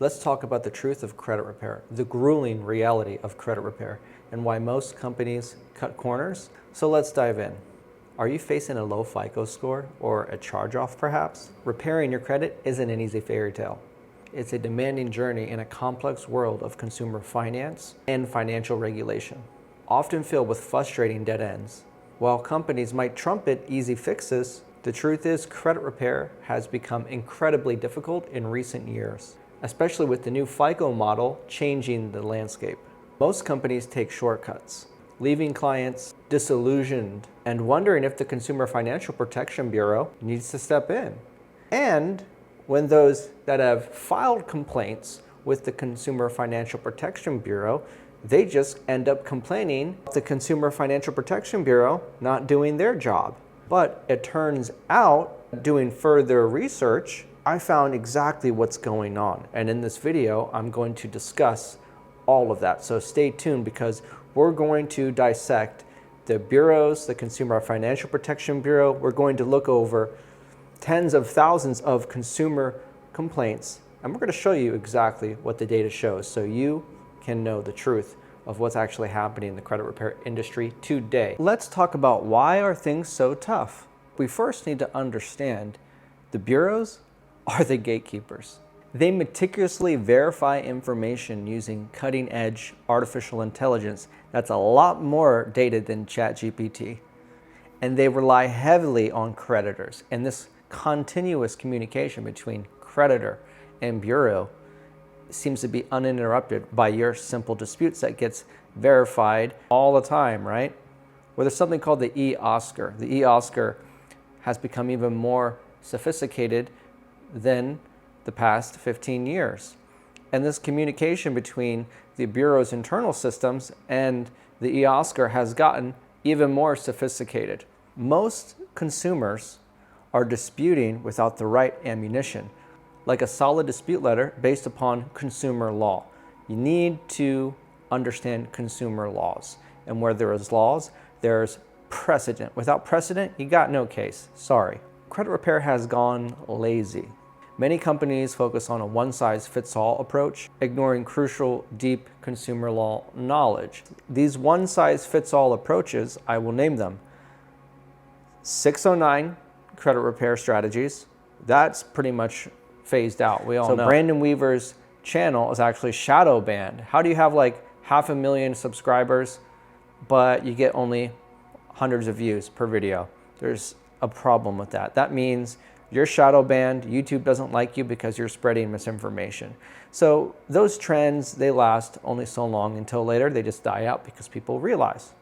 Let's talk about the truth of credit repair, the grueling reality of credit repair, and why most companies cut corners. So let's dive in. Are you facing a low FICO score or a charge-off perhaps? Repairing your credit isn't an easy fairy tale. It's a demanding journey in a complex world of consumer finance and financial regulation, often filled with frustrating dead ends. While companies might trumpet easy fixes, the truth is credit repair has become incredibly difficult in recent years, especially with the new FICO model changing the landscape. Most companies take shortcuts, leaving clients disillusioned and wondering if the Consumer Financial Protection Bureau needs to step in. And when those that have filed complaints with the Consumer Financial Protection Bureau, they just end up complaining about the Consumer Financial Protection Bureau not doing their job. But it turns out, doing further research, I found exactly what's going on. And in this video, I'm going to discuss all of that. So stay tuned because we're going to dissect the bureaus, the Consumer Financial Protection Bureau. We're going to look over tens of thousands of consumer complaints, and we're going to show you exactly what the data shows so you can know the truth of what's actually happening in the credit repair industry today. Let's talk about why are things so tough. We first need to understand the bureaus are the gatekeepers. They meticulously verify information using cutting-edge artificial intelligence that's a lot more dated than ChatGPT. And they rely heavily on creditors. And this continuous communication between creditor and bureau seems to be uninterrupted by your simple disputes that gets verified all the time, right? Well, there's something called the e-Oscar. The e-Oscar has become even more sophisticated than the past 15 years. And this communication between the Bureau's internal systems and the e-Oscar has gotten even more sophisticated. Most consumers are disputing without the right ammunition, like a solid dispute letter based upon consumer law. You need to understand consumer laws. And where there is laws, there's precedent. Without precedent, you got no case. Sorry. Credit repair has gone lazy. Many companies focus on a one-size-fits-all approach, ignoring crucial, deep consumer law knowledge. These one-size-fits-all approaches, I will name them. 609 credit repair strategies, that's pretty much phased out. We all know. So Brandon Weaver's channel is actually shadow banned. How do you have like 500,000 subscribers, but you get only hundreds of views per video? There's a problem with that. That means you're shadow banned. YouTube doesn't like you because you're spreading misinformation. So those trends, they last only so long until later they just die out because people realize.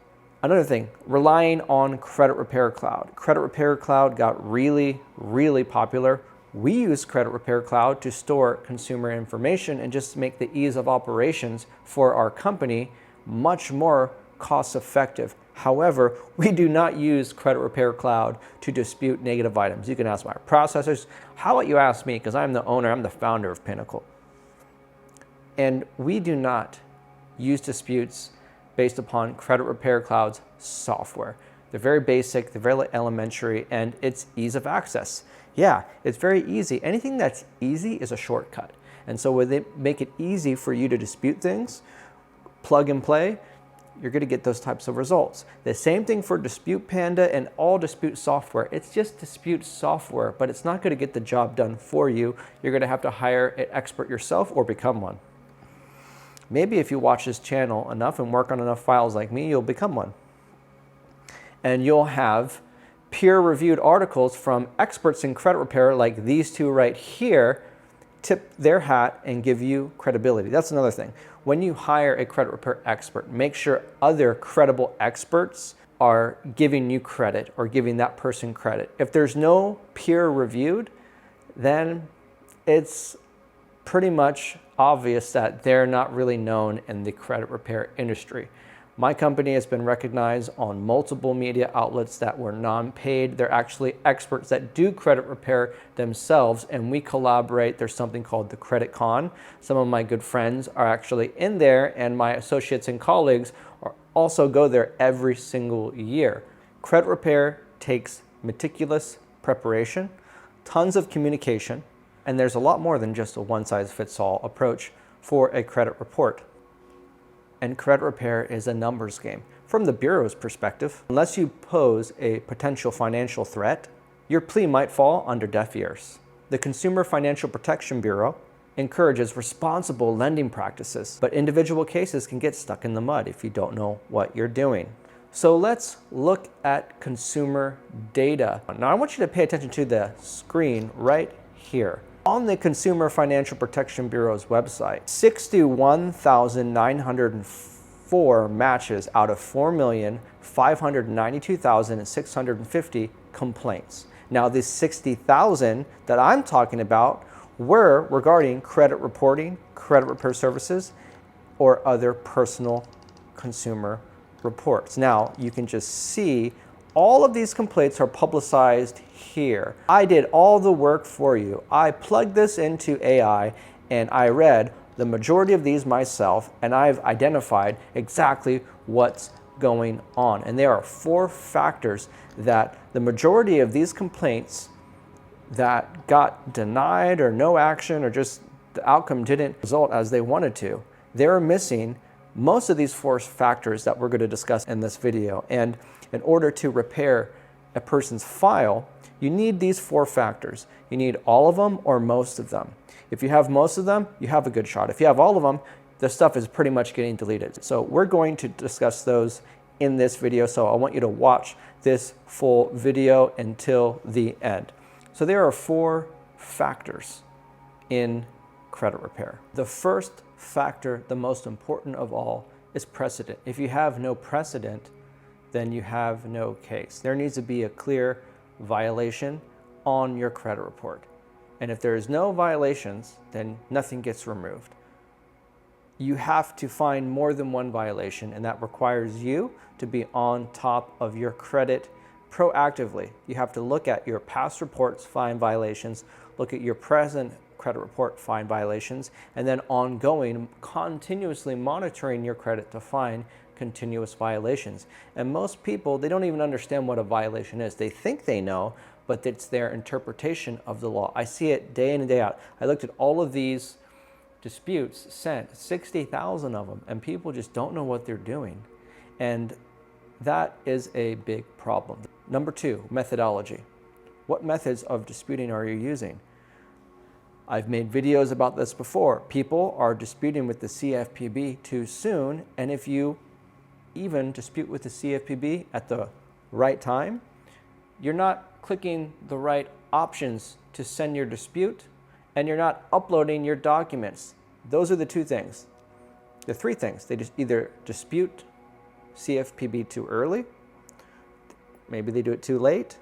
Another thing, relying on Credit Repair Cloud. Credit Repair Cloud got really, really popular. We use Credit Repair Cloud to store consumer information and just make the ease of operations for our company much more cost effective. However, we do not use Credit Repair Cloud to dispute negative items. You can ask my processors. How about you ask me, because I'm the owner, I'm the founder of Pinnacle. And we do not use disputes based upon Credit Repair Cloud's software. They're very basic, they're very elementary, and it's ease of access. Yeah, it's very easy. Anything that's easy is a shortcut. And so when they make it easy for you to dispute things, plug and play, you're going to get those types of results. The same thing for Dispute Panda and all dispute software. It's just dispute software, but it's not going to get the job done for you. You're going to have to hire an expert yourself or become one. Maybe if you watch this channel enough and work on enough files like me, you'll become one. And you'll have peer-reviewed articles from experts in credit repair like these two right here tip their hat and give you credibility. That's another thing. When you hire a credit repair expert, make sure other credible experts are giving you credit or giving that person credit. If there's no peer-reviewed, then it's pretty much obvious that they're not really known in the credit repair industry. My company has been recognized on multiple media outlets that were non-paid. They're actually experts that do credit repair themselves, and we collaborate. There's something called the Credit Con. Some of my good friends are actually in there, and my associates and colleagues also go there every single year. Credit repair takes meticulous preparation, tons of communication, And there's a lot more than just a one-size-fits-all approach for a credit report. And credit repair is a numbers game. From the Bureau's perspective, unless you pose a potential financial threat, your plea might fall under deaf ears. The Consumer Financial Protection Bureau encourages responsible lending practices, but individual cases can get stuck in the mud if you don't know what you're doing. So let's look at consumer data. Now I want you to pay attention to the screen right here. On the Consumer Financial Protection Bureau's website, 61,904 matches out of 4,592,650 complaints. Now this 60,000 that I'm talking about were regarding credit reporting, credit repair services, or other personal consumer reports. Now you can just see all of these complaints are publicized here. I did all the work for you. I plugged this into AI and I read the majority of these myself, and I've identified exactly what's going on. And there are 4 factors that the majority of these complaints that got denied or no action or just the outcome didn't result as they wanted to, they're missing most of these 4 factors that we're going to discuss in this video. And in order to repair a person's file, you need these 4 factors. You need all of them or most of them. If you have most of them, you have a good shot. If you have all of them, the stuff is pretty much getting deleted. So we're going to discuss those in this video, so I want you to watch this full video until the end. So there are 4 factors in credit repair. The first factor, the most important of all, is precedent. If you have no precedent, then you have no case. There needs to be a clear violation on your credit report. And if there is no violations, then nothing gets removed. You have to find more than one violation, and that requires you to be on top of your credit proactively. You have to look at your past reports, find violations, look at your present credit report, find violations, and then ongoing, continuously monitoring your credit to find continuous violations. And most people, they don't even understand what a violation is. They think they know, but it's their interpretation of the law. I see it day in and day out. I looked at all of these disputes sent, 60,000 of them, and people just don't know what they're doing. And that is a big problem. Number 2, methodology. What methods of disputing are you using? I've made videos about this before. People are disputing with the CFPB too soon, and if you even dispute with the CFPB at the right time, you're not clicking the right options to send your dispute, and you're not uploading your documents. Those are the 2 things. The 3 things. They just either dispute CFPB too early, maybe they do it too late,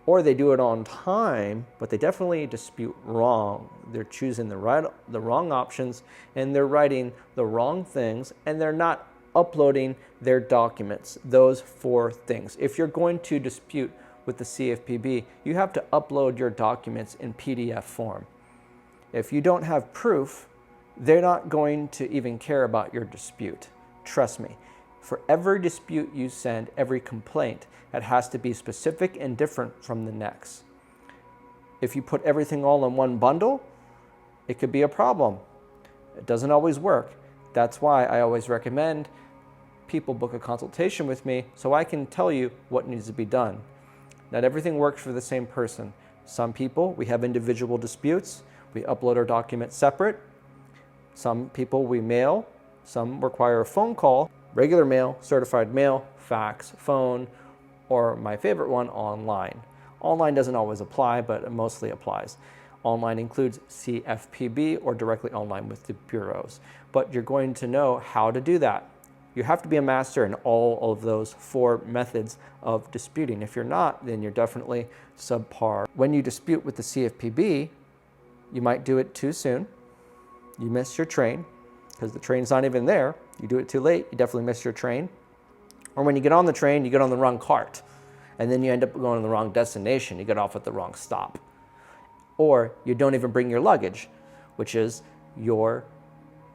or they do it on time, but they definitely dispute wrong. They're choosing the wrong options, and they're writing the wrong things, and they're not uploading their documents. Those 4 things. If you're going to dispute with the CFPB, you have to upload your documents in PDF form. If you don't have proof, they're not going to even care about your dispute. Trust me. For every dispute you send, every complaint, it has to be specific and different from the next. If you put everything all in one bundle, it could be a problem. It doesn't always work. That's why I always recommend people book a consultation with me so I can tell you what needs to be done. Not everything works for the same person. Some people, we have individual disputes. We upload our documents separate. Some people we mail. Some require a phone call, regular mail, certified mail, fax, phone, or my favorite one, online. Online doesn't always apply, but it mostly applies. Online includes CFPB or directly online with the bureaus. But you're going to know how to do that. You have to be a master in all of those 4 methods of disputing. If you're not, then you're definitely subpar. When you dispute with the CFPB, you might do it too soon. You miss your train because the train's not even there. You do it too late, you definitely miss your train. Or when you get on the train, you get on the wrong cart, and then you end up going to the wrong destination. You get off at the wrong stop. Or you don't even bring your luggage, which is your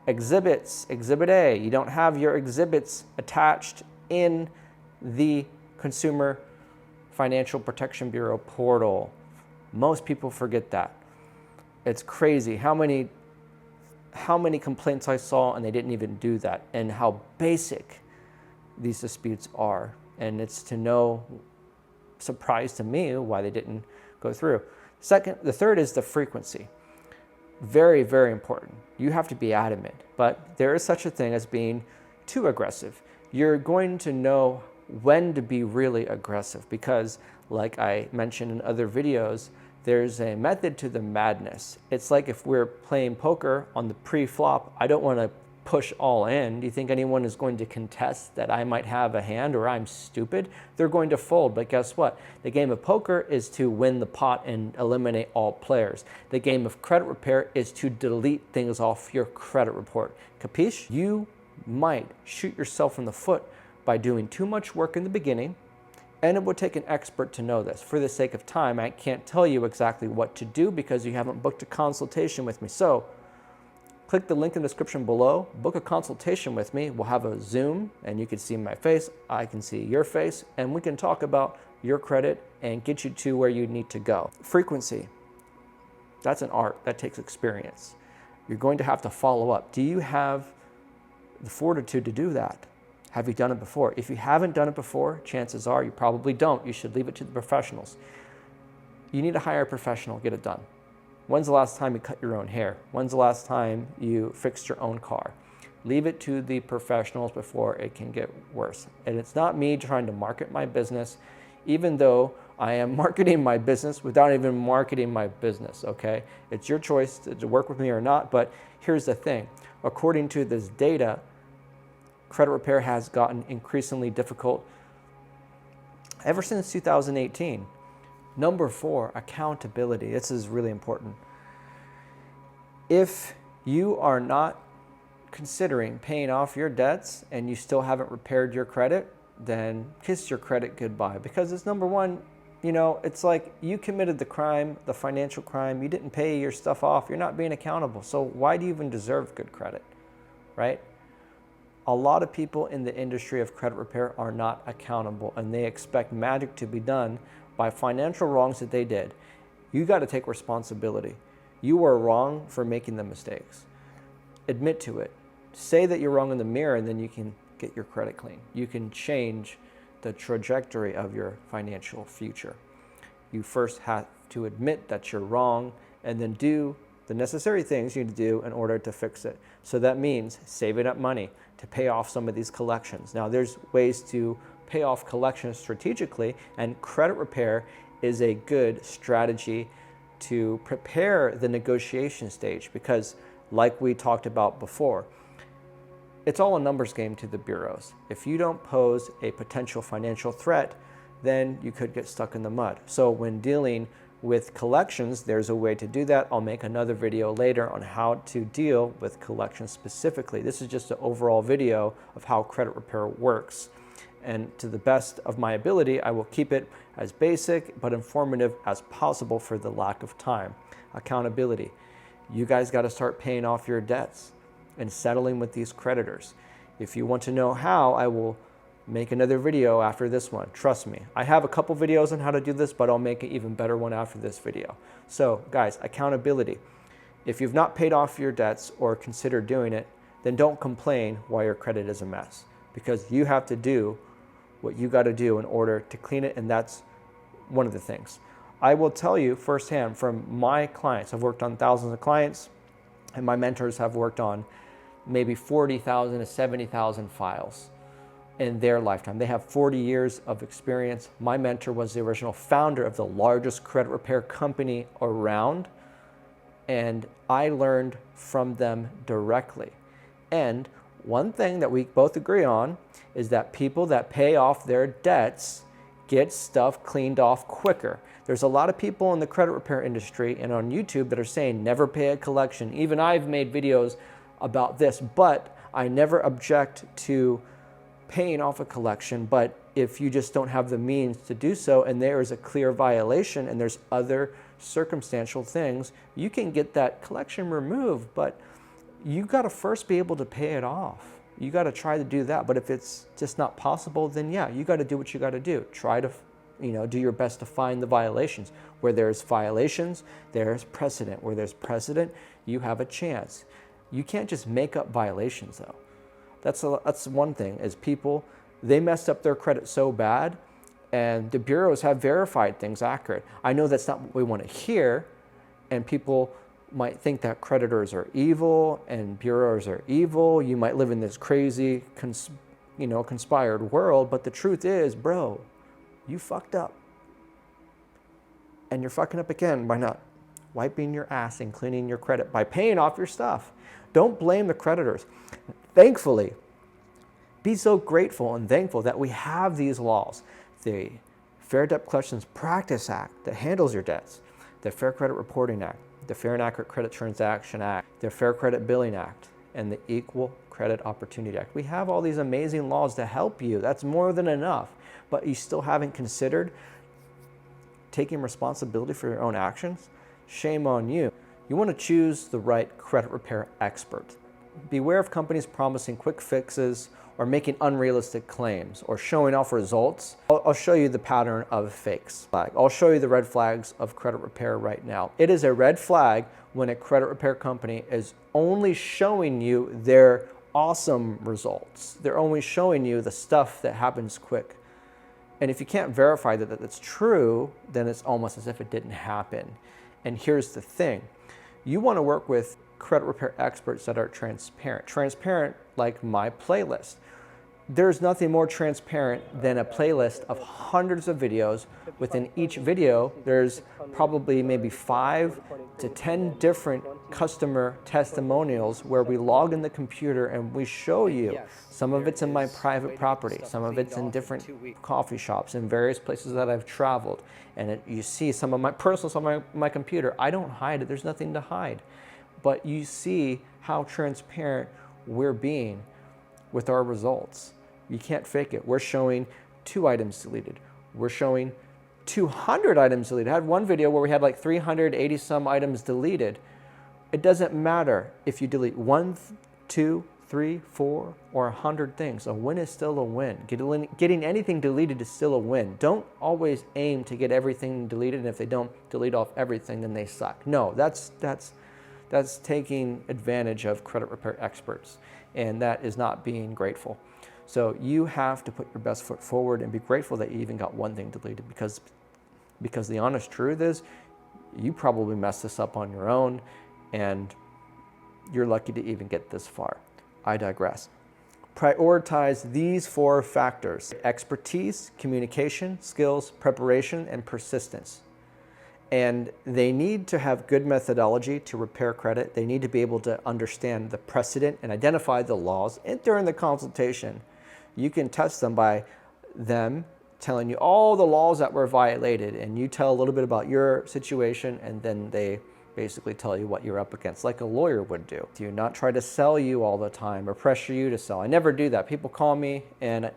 exhibits, Exhibit A. You don't have your exhibits attached in the Consumer Financial Protection Bureau portal. Most people forget that. It's crazy how many complaints I saw and they didn't even do that, and how basic these disputes are. And it's to no surprise to me why they didn't go through. The third is the frequency. Very, very important. You have to be adamant, but there is such a thing as being too aggressive. You're going to know when to be really aggressive because, like I mentioned in other videos, there's a method to the madness. It's like if we're playing poker on the pre-flop, I don't want to push all in. Do you think anyone is going to contest that I might have a hand or I'm stupid? They're going to fold, but guess what? The game of poker is to win the pot and eliminate all players. The game of credit repair is to delete things off your credit report. Capiche? You might shoot yourself in the foot by doing too much work in the beginning, and it would take an expert to know this. For the sake of time, I can't tell you exactly what to do because you haven't booked a consultation with me. So click the link in the description below, book a consultation with me. We'll have a Zoom and you can see my face, I can see your face, and we can talk about your credit and get you to where you need to go. Frequency, that's an art, that takes experience. You're going to have to follow up. Do you have the fortitude to do that? Have you done it before? If you haven't done it before, chances are you probably don't. You should leave it to the professionals. You need to hire a professional, get it done. When's the last time you cut your own hair? When's the last time you fixed your own car? Leave it to the professionals before it can get worse. And it's not me trying to market my business, even though I am marketing my business without even marketing my business, okay? It's your choice to work with me or not, but here's the thing. According to this data, credit repair has gotten increasingly difficult ever since 2018. Number 4, accountability. This is really important. If you are not considering paying off your debts and you still haven't repaired your credit, then kiss your credit goodbye. Because it's number one, it's like you committed the crime, the financial crime, you didn't pay your stuff off, you're not being accountable. So why do you even deserve good credit, right? A lot of people in the industry of credit repair are not accountable and they expect magic to be done by financial wrongs that they did. You got to take responsibility. You were wrong for making the mistakes. Admit to it. Say that you're wrong in the mirror and then you can get your credit clean. You can change the trajectory of your financial future. You first have to admit that you're wrong and then do the necessary things you need to do in order to fix it. So that means saving up money to pay off some of these collections. Now there's ways to pay off collections strategically, and credit repair is a good strategy to prepare the negotiation stage because, like we talked about before, it's all a numbers game to the bureaus. If you don't pose a potential financial threat, then you could get stuck in the mud. So when dealing with collections, there's a way to do that. I'll make another video later on how to deal with collections specifically. This is just an overall video of how credit repair works. And to the best of my ability, I will keep it as basic but informative as possible for the lack of time. Accountability. You guys got to start paying off your debts and settling with these creditors. If you want to know how, I will make another video after this one. Trust me. I have a couple videos on how to do this, but I'll make an even better one after this video. So guys, accountability. If you've not paid off your debts or consider doing it, then don't complain why your credit is a mess, because you have to do what you got to do in order to clean it, and that's one of the things. I will tell you firsthand from my clients, I've worked on thousands of clients, and my mentors have worked on maybe 40,000 to 70,000 files in their lifetime. They have 40 years of experience. My mentor was the original founder of the largest credit repair company around, and I learned from them directly. And one thing that we both agree on is that people that pay off their debts get stuff cleaned off quicker. There's a lot of people in the credit repair industry and on YouTube that are saying never pay a collection. Even I've made videos about this, but I never object to paying off a collection. But if you just don't have the means to do so and there is a clear violation and there's other circumstantial things, you can get that collection removed, but you got to first be able to pay it off. You got to try to do that. But if it's just not possible, then yeah, you got to do what you got to do. Try to, do your best to find the violations. Where there's violations, there's precedent. Where there's precedent, you have a chance. You can't just make up violations though. That's one thing, is people, they messed up their credit so bad, and the bureaus have verified things accurate. I know that's not what we want to hear, and people might think that creditors are evil and bureaus are evil. You might live in this crazy, conspired world, but the truth is, bro, you fucked up. And you're fucking up again by not wiping your ass and cleaning your credit, by paying off your stuff. Don't blame the creditors. Thankfully, be so grateful and thankful that we have these laws. The Fair Debt Collections Practice Act that handles your debts, the Fair Credit Reporting Act, the Fair and Accurate Credit Transaction Act, the Fair Credit Billing Act, and the Equal Credit Opportunity Act. We have all these amazing laws to help you. That's more than enough. But you still haven't considered taking responsibility for your own actions? Shame on you. You want to choose the right credit repair expert. Beware of companies promising quick fixes or making unrealistic claims or showing off results. I'll show you the pattern of fakes. I'll show you the red flags of credit repair right now. It is a red flag when a credit repair company is only showing you their awesome results. They're only showing you the stuff that happens quick. And if you can't verify that that's true, then it's almost as if it didn't happen. And here's the thing. You want to work with credit repair experts that are transparent. Transparent like my playlist. There's nothing more transparent than a playlist of hundreds of videos. Within each video, there's probably maybe 5 to 10 different customer testimonials where we log in the computer and we show you. Some of it's in my private property, some of it's in different coffee shops, in various places that I've traveled. And you see some of my personal stuff on my computer. I don't hide it, there's nothing to hide. But you see how transparent we're being with our results. You can't fake it. We're showing 2 items deleted. We're showing 200 items deleted. I had one video where we had like 380 some items deleted. It doesn't matter if you delete 1, 2, 3, 4, or 100 things. A win is still a win. Getting anything deleted is still a win. Don't always aim to get everything deleted, and if they don't delete off everything, then they suck. No, that's taking advantage of credit repair experts, and that is not being grateful. So you have to put your best foot forward and be grateful that you even got one thing deleted, because the honest truth is you probably messed this up on your own, and you're lucky to even get this far. I digress. Prioritize these 4 factors: expertise, communication, skills, preparation, and persistence. And they need to have good methodology to repair credit. They need to be able to understand the precedent and identify the laws. And during the consultation, you can test them by them telling you all the laws that were violated, and you tell a little bit about your situation, and then they basically tell you what you're up against, like a lawyer would do. Do not try to sell you all the time or pressure you to sell. I never do that. People call me, and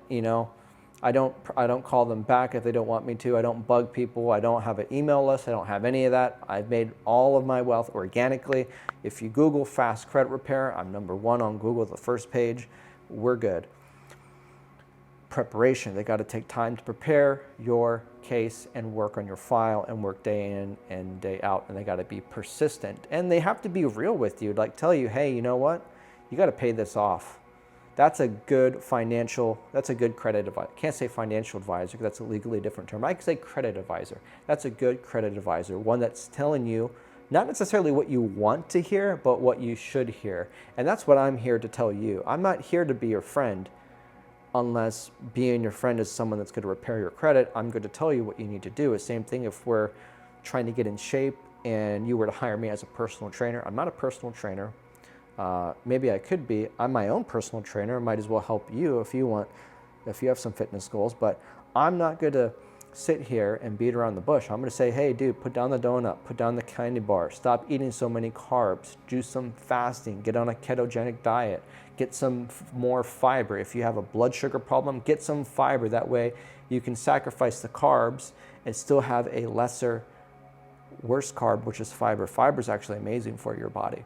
I don't call them back if they don't want me to. I don't bug people. I don't have an email list. I don't have any of that. I've made all of my wealth organically. If you Google fast credit repair, I'm #1 on Google, the first page. We're good. Preparation. They got to take time to prepare your case and work on your file and work day in and day out. And they got to be persistent. And they have to be real with you. Like tell you, hey, you know what? You got to pay this off. That's a good credit advisor. I can't say financial advisor because that's a legally different term. I can say credit advisor. That's a good credit advisor. One that's telling you not necessarily what you want to hear, but what you should hear. And that's what I'm here to tell you. I'm not here to be your friend unless being your friend is someone that's going to repair your credit. I'm going to tell you what you need to do. The same thing if we're trying to get in shape and you were to hire me as a personal trainer. I'm not a personal trainer. Maybe I could be. I'm my own personal trainer. I might as well help you if you have some fitness goals, but I'm not going to sit here and beat around the bush. I'm going to say, hey, dude, put down the donut, put down the candy bar, stop eating so many carbs, do some fasting, get on a ketogenic diet, get some more fiber. If you have a blood sugar problem, get some fiber. That way you can sacrifice the carbs and still have a worse carb, which is fiber. Fiber is actually amazing for your body.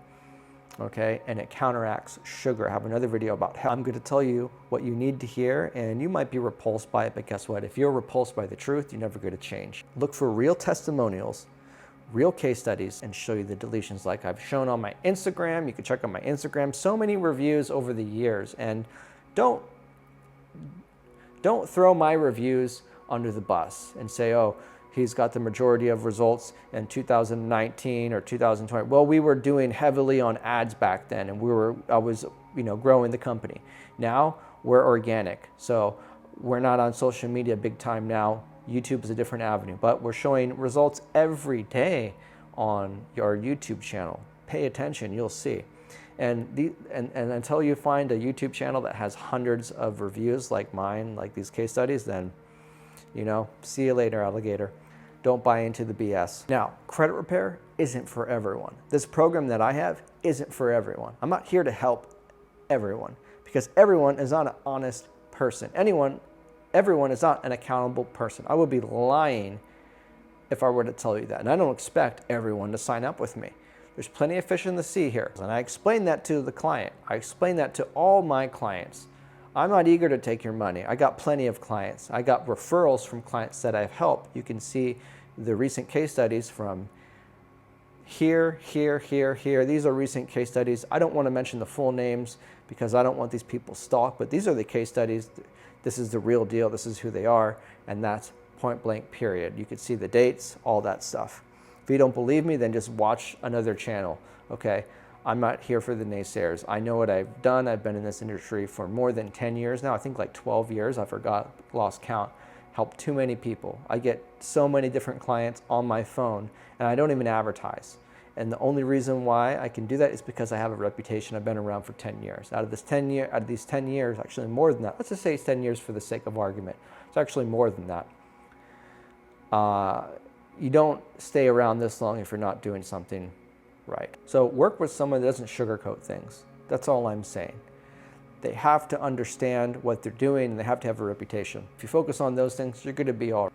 okay? And it counteracts sugar. I have another video about how I'm going to tell you what you need to hear, and you might be repulsed by it, but guess what? If you're repulsed by the truth, you're never going to change. Look for real testimonials, real case studies, and show you the deletions like I've shown on my Instagram. You can check out my Instagram. So many reviews over the years, and don't throw my reviews under the bus and say, oh, he's got the majority of results in 2019 or 2020. Well, we were doing heavily on ads back then, and I was growing the company. Now we're organic, so we're not on social media big time now. YouTube is a different avenue, but we're showing results every day on your YouTube channel. Pay attention, you'll see. And until you find a YouTube channel that has hundreds of reviews like mine, like these case studies, then see you later, alligator. Don't buy into the BS. Now, credit repair isn't for everyone. This program that I have isn't for everyone. I'm not here to help everyone because everyone is not an honest person. Everyone is not an accountable person. I would be lying if I were to tell you that. And I don't expect everyone to sign up with me. There's plenty of fish in the sea here. And I explain that to the client. I explain that to all my clients. I'm not eager to take your money. I got plenty of clients. I got referrals from clients that I've helped. You can see the recent case studies from here. These are recent case studies. I don't want to mention the full names because I don't want these people stalked, but these are the case studies. This is the real deal. This is who they are, and that's point blank, period. You can see the dates, all that stuff. If you don't believe me, then just watch another channel, okay? I'm not here for the naysayers. I know what I've done. I've been in this industry for more than 10 years now. I think like 12 years. I lost count. Helped too many people. I get so many different clients on my phone, and I don't even advertise. And the only reason why I can do that is because I have a reputation. I've been around for 10 years. Out of these 10 years, actually more than that. Let's just say it's 10 years for the sake of argument. It's actually more than that. You don't stay around this long if you're not doing something right. So work with someone that doesn't sugarcoat things. That's all I'm saying. They have to understand what they're doing, and they have to have a reputation. If you focus on those things, you're going to be all right.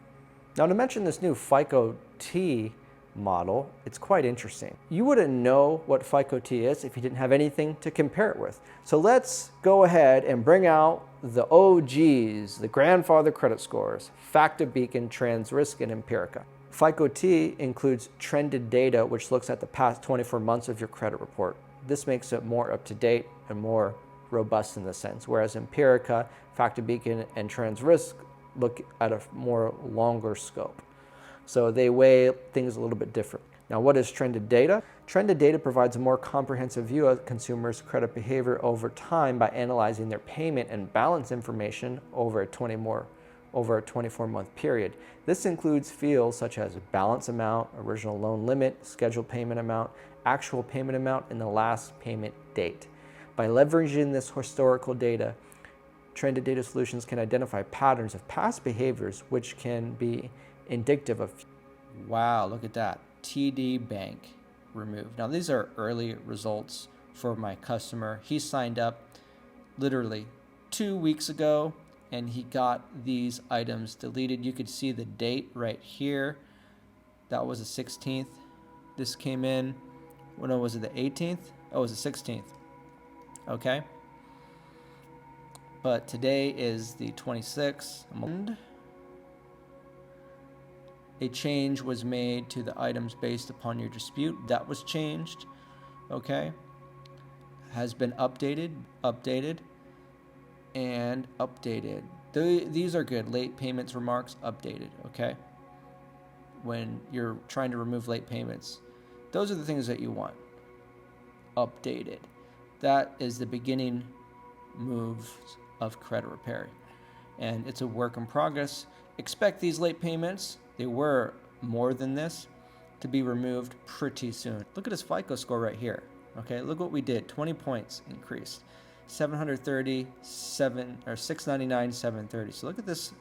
Now, to mention this new FICO T model, it's quite interesting. You wouldn't know what FICO T is if you didn't have anything to compare it with. So let's go ahead and bring out the OGs, the grandfather credit scores, Factor Beacon, TransRisk, and Empirica. FICO T includes trended data, which looks at the past 24 months of your credit report. This makes it more up to date and more robust in this sense, whereas Empirica, Factor Beacon, and TransRisk look at a more longer scope. So they weigh things a little bit different. Now, what is trended data? Trended data provides a more comprehensive view of consumers' credit behavior over time by analyzing their payment and balance information over a 24-month period. This includes fields such as balance amount, original loan limit, scheduled payment amount, actual payment amount, and the last payment date. By leveraging this historical data, trended data solutions can identify patterns of past behaviors which can be indicative of. Wow, look at that. TD Bank removed. Now, these are early results for my customer. He signed up literally 2 weeks ago, and he got these items deleted. You could see the date right here. That was the 16th. This came in, when was it, the 18th? Oh, it was the 16th. Okay. But today is the 26th. And a change was made to the items based upon your dispute. That was changed. Okay. Has been updated, and updated. These are good. Late payments remarks updated. Okay. When you're trying to remove late payments, those are the things that you want. Updated. That is the beginning moves of credit repair, and it's a work in progress. Expect these late payments, they were more than this, to be removed pretty soon. Look at his FICO score right here. Okay, look what we did. 20 points increased. 737 or 699, 730. So look at this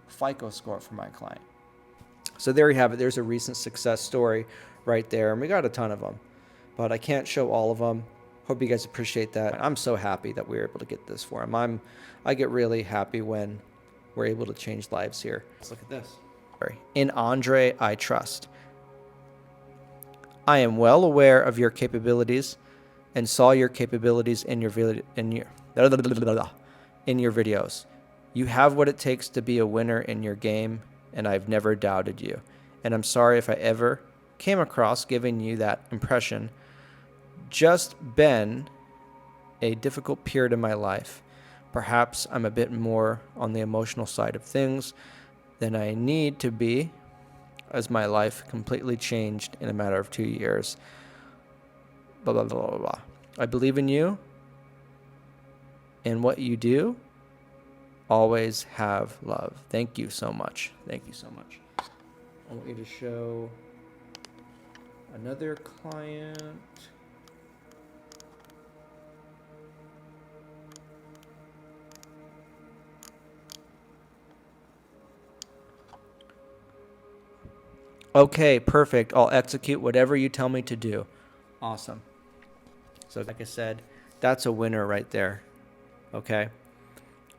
FICO score for my client. So there you have it. There's a recent success story right there, and we got a ton of them, but I can't show all of them. Hope you guys appreciate that. I'm so happy that we were able to get this for him. I get really happy when we're able to change lives here. Let's look at this. In Andre, I trust. I am well aware of your capabilities and saw your capabilities in your videos. You have what it takes to be a winner in your game, and I've never doubted you. And I'm sorry if I ever came across giving you that impression. Just been a difficult period in my life. Perhaps I'm a bit more on the emotional side of things than I need to be, as my life completely changed in a matter of 2 years. Blah, blah, blah, blah, blah. I believe in you and what you do. Always have love. Thank you so much. Thank you so much. I want you to show another client. Okay, perfect. I'll execute whatever you tell me to do. Awesome. So like I said, that's a winner right there. Okay?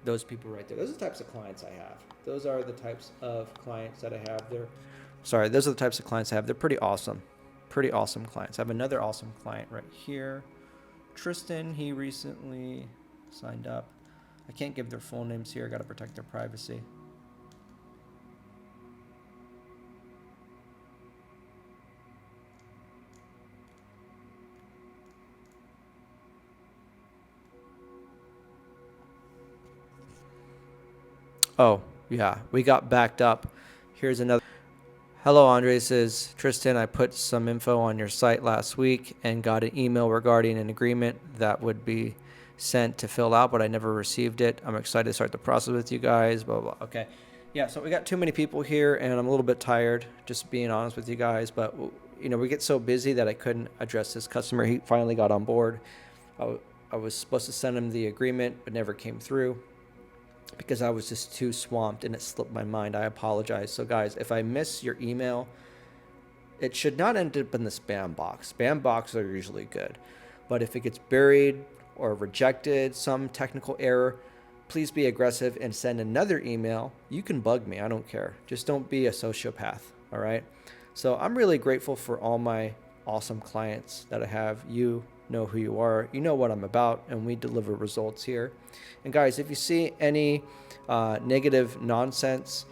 Those people right there. Those are the types of clients I have. Those are the types of clients that I have. Those are the types of clients I have. They're pretty awesome. Pretty awesome clients. I have another awesome client right here. Tristan, he recently signed up. I can't give their full names here. I got to protect their privacy. Oh, yeah, we got backed up. Here's another. Hello, Andre. This is Tristan. I put some info on your site last week and got an email regarding an agreement that would be sent to fill out, but I never received it. I'm excited to start the process with you guys, blah, blah, blah. Okay. Yeah, so we got too many people here, and I'm a little bit tired, just being honest with you guys. But, we get so busy that I couldn't address this customer. He finally got on board. I was supposed to send him the agreement, but never came through, because I was just too swamped and it slipped my mind. I apologize. So guys, if I miss your email, it should not end up in the spam box. Spam boxes are usually good. But if it gets buried or rejected, some technical error, please be aggressive and send another email. You can bug me. I don't care. Just don't be a sociopath. All right. So I'm really grateful for all my awesome clients that I have. You know who you are. You know what I'm about, and we deliver results here. And guys, if you see any negative nonsense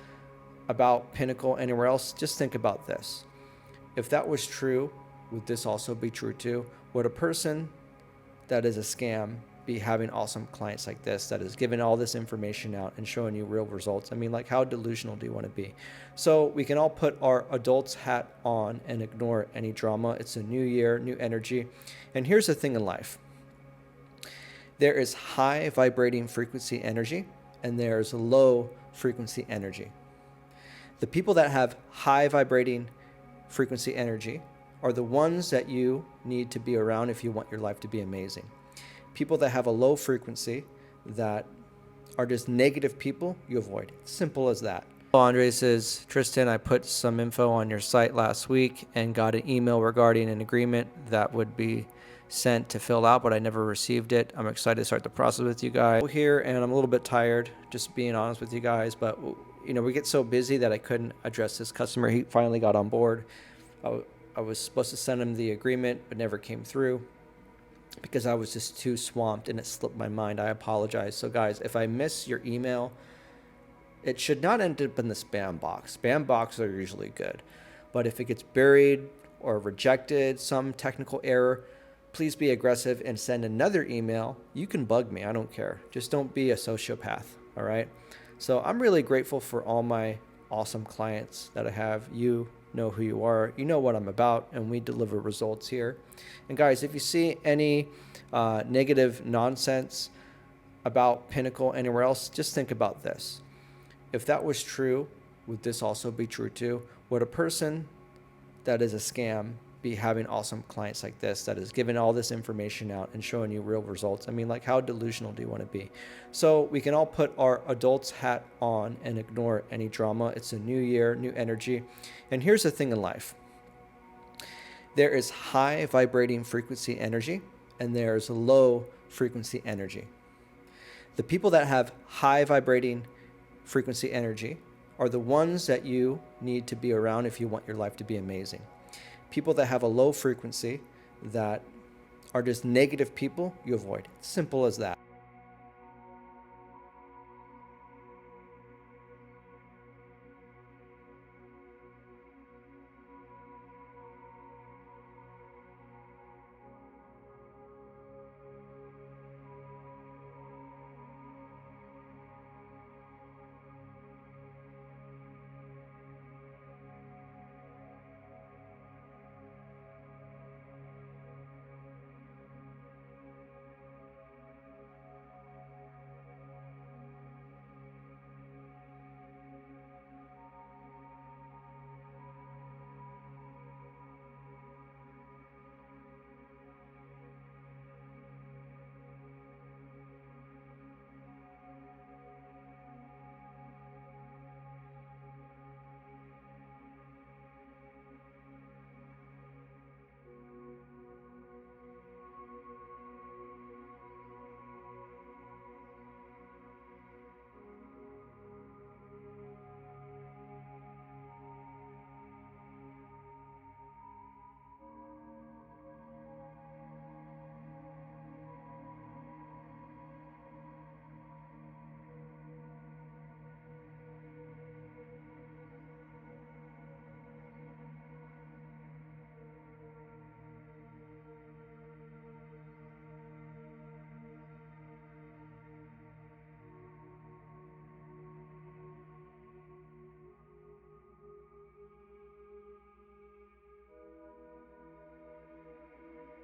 about Pinnacle anywhere else, just think about this. If that was true, would this also be true too? Would a person that is a scam be having awesome clients like this, that is giving all this information out and showing you real results? I mean, like, how delusional do you want to be? So we can all put our adults hat on and ignore any drama. It's a new year, new energy. And here's the thing in life. There is high vibrating frequency energy and there's low frequency energy. The people that have high vibrating frequency energy are the ones that you need to be around if you want your life to be amazing. People that have a low frequency, that are just negative people, you avoid. Simple as that. Hello, Andre. This is Tristan. I put some info on your site last week and got an email regarding an agreement that would be sent to fill out, but I never received it. I'm excited to start the process with you guys here, and I'm a little bit tired, just being honest with you guys. But we get so busy that I couldn't address this customer. He finally got on board. I was supposed to send him the agreement, but never came through, because I was just too swamped and it slipped my mind. I apologize. So guys, if I miss your email, it should not end up in the spam box. Spam boxes are usually good. But if it gets buried or rejected, some technical error, please be aggressive and send another email. You can bug me. I don't care. Just don't be a sociopath. All right. So I'm really grateful for all my awesome clients that I have. You know who you are. You know what I'm about, and we deliver results here. And guys, if you see any negative nonsense about Pinnacle anywhere else, just think about this. If that was true, would this also be true too? Would a person that is a scam be having awesome clients like this, that is giving all this information out and showing you real results? I mean, like, how delusional do you want to be? So we can all put our adults hat on and ignore any drama. It's a new year, new energy. And here's the thing in life. There is high vibrating frequency energy and there's low frequency energy. The people that have high vibrating frequency energy are the ones that you need to be around if you want your life to be amazing. People that have a low frequency, that are just negative people you avoid. Simple as that.